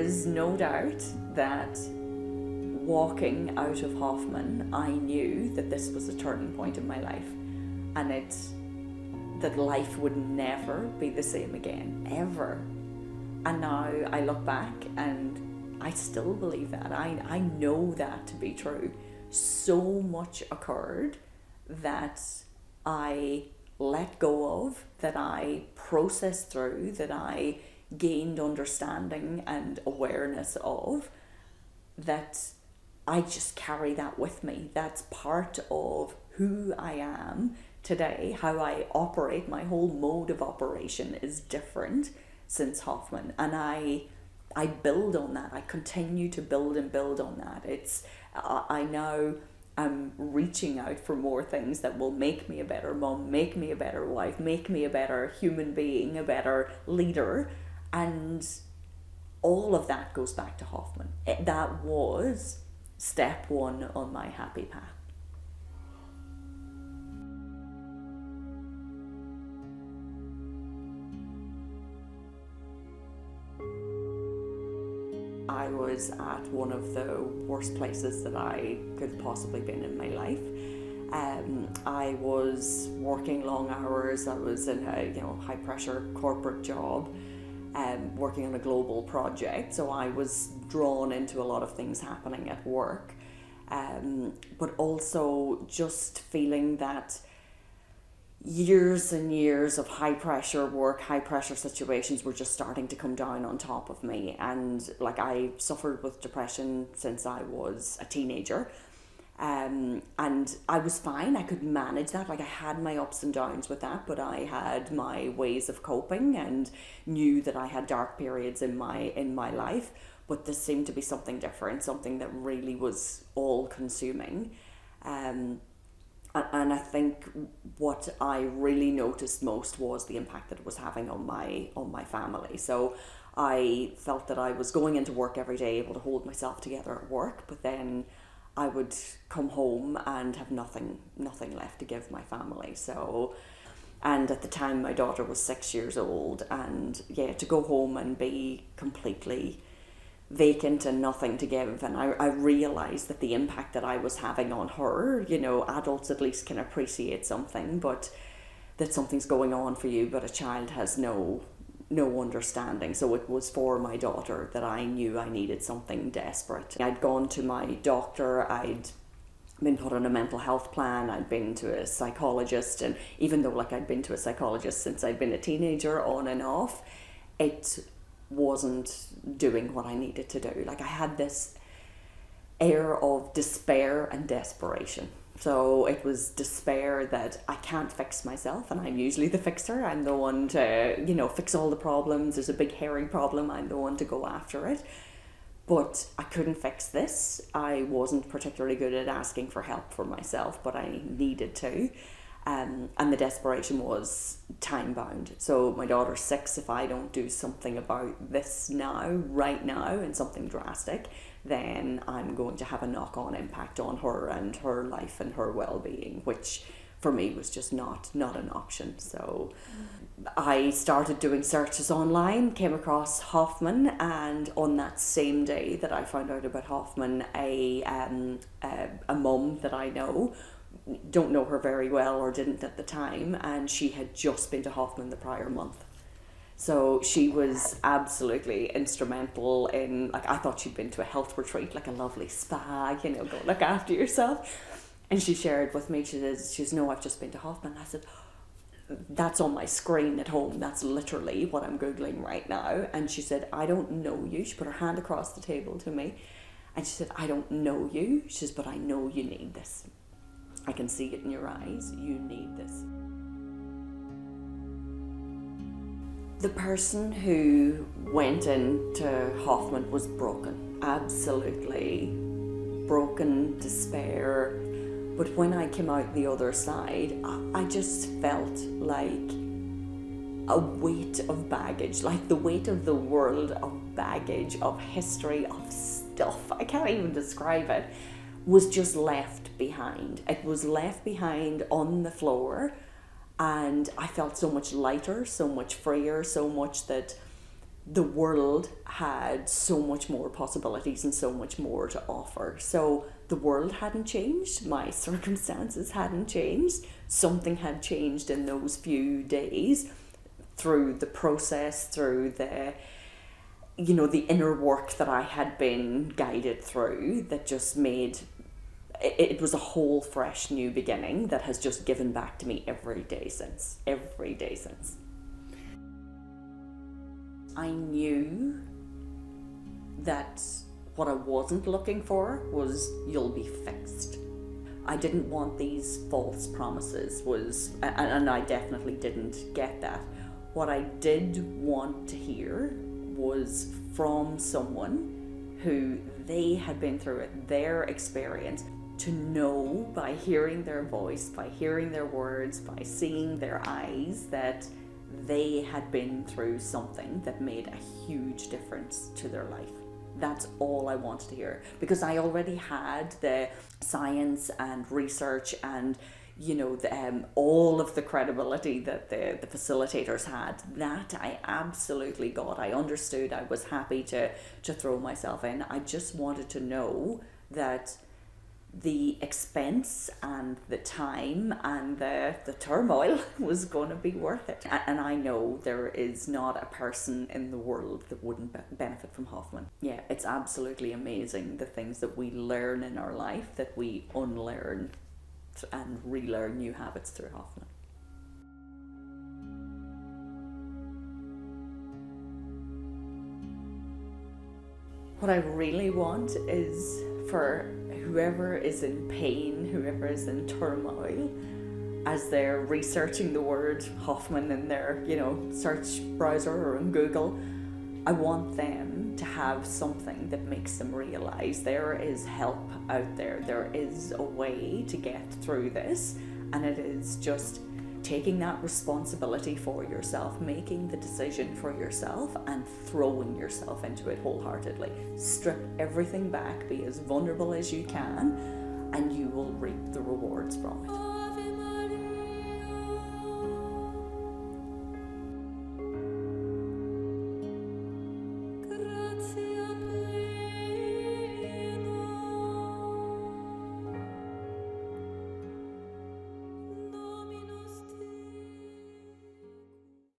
is no doubt that walking out of Hoffman, I knew that this was a turning point in my life, and that life would never be the same again, ever. And now I look back and I still believe that. I know that to be true. So much occurred that I let go of, that I processed through, that I gained understanding and awareness of, that I just carry that with me. That's part of who I am today. How I operate, my whole mode of operation is different since Hoffman, and I build on that. I continue to build on that. I now am reaching out for more things that will make me a better mum, make me a better wife, make me a better human being, a better leader, and all of that goes back to Hoffman. That was step one on my happy path. I was at one of the worst places that I could have possibly been in my life. I was working long hours. I was in a high pressure corporate job, working on a global project. So I was drawn into a lot of things happening at work, but also just feeling that years and years of high pressure work, high pressure situations were just starting to come down on top of me. And I suffered with depression since I was a teenager. And I was fine. I could manage that. I had my ups and downs with that, but I had my ways of coping and knew that I had dark periods in my life. But this seemed to be something different, something that really was all consuming. And I think what I really noticed most was the impact that it was having on my family. So I felt that I was going into work every day, able to hold myself together at work, but then I would come home and have nothing left to give my family. So, and at the time my daughter was 6 years old, and to go home and be completely vacant and nothing to give. And I realized that the impact that I was having on her, adults at least can appreciate something, but that something's going on for you, but a child has no understanding. So it was for my daughter that I knew I needed something desperate. I'd gone to my doctor, I'd been put on a mental health plan, I'd been to a psychologist, and even though I'd been to a psychologist since I'd been a teenager on and off, it wasn't doing what I needed to do. I had this air of despair and desperation. So it was despair that I can't fix myself, and I'm usually the fixer. I'm the one to, fix all the problems. There's a big hairy problem, I'm the one to go after it. But I couldn't fix this. I wasn't particularly good at asking for help for myself, but I needed to. And the desperation was time bound. So my daughter's 6. If I don't do something about this now, right now, and something drastic, then I'm going to have a knock-on impact on her and her life and her well-being, which for me was just not an option. So I started doing searches online, came across Hoffman, and on that same day that I found out about Hoffman, a mum that I know, don't know her very well or didn't at the time, and she had just been to Hoffman the prior month. So she was absolutely instrumental in, I thought she'd been to a health retreat, a lovely spa, go look after yourself. And she shared with me, she says, no, I've just been to Hoffman. I said, that's on my screen at home. That's literally what I'm Googling right now. And she said, I don't know you. She put her hand across the table to me. And she said, I don't know you. She says, but I know you need this. I can see it in your eyes. You need this. The person who went into Hoffman was broken. Absolutely broken, despair. But when I came out the other side, I just felt like a weight of baggage, like the weight of the world of baggage, of history, of stuff. I can't even describe it. Was just left behind. It was left behind on the floor, and I felt so much lighter, so much freer, so much that the world had so much more possibilities and so much more to offer. So the world hadn't changed, my circumstances hadn't changed, something had changed in those few days through the process, through the the inner work that I had been guided through, that just made it was a whole fresh new beginning that has just given back to me every day since. I knew that what I wasn't looking for was "you'll be fixed." I didn't want these false promises, and I definitely didn't get that. What I did want to hear was from someone who they had been through it, their experience, to know by hearing their voice, by hearing their words, by seeing their eyes, that they had been through something that made a huge difference to their life. That's all I wanted to hear, because I already had the science and research and all of the credibility that the facilitators had. That I absolutely got. I understood. I was happy to throw myself in. I just wanted to know that the expense and the time and the turmoil was going to be worth it. And I know there is not a person in the world that wouldn't benefit from Hoffman. Yeah, it's absolutely amazing the things that we learn in our life, that we unlearn and relearn new habits through Hoffman. What I really want is for whoever is in pain, whoever is in turmoil, as they're researching the word Hoffman in their, search browser or in Google, I want them to have something that makes them realize there is help out there. There is a way to get through this, and it is just taking that responsibility for yourself, making the decision for yourself, and throwing yourself into it wholeheartedly. Strip everything back, be as vulnerable as you can, and you will reap the rewards from it.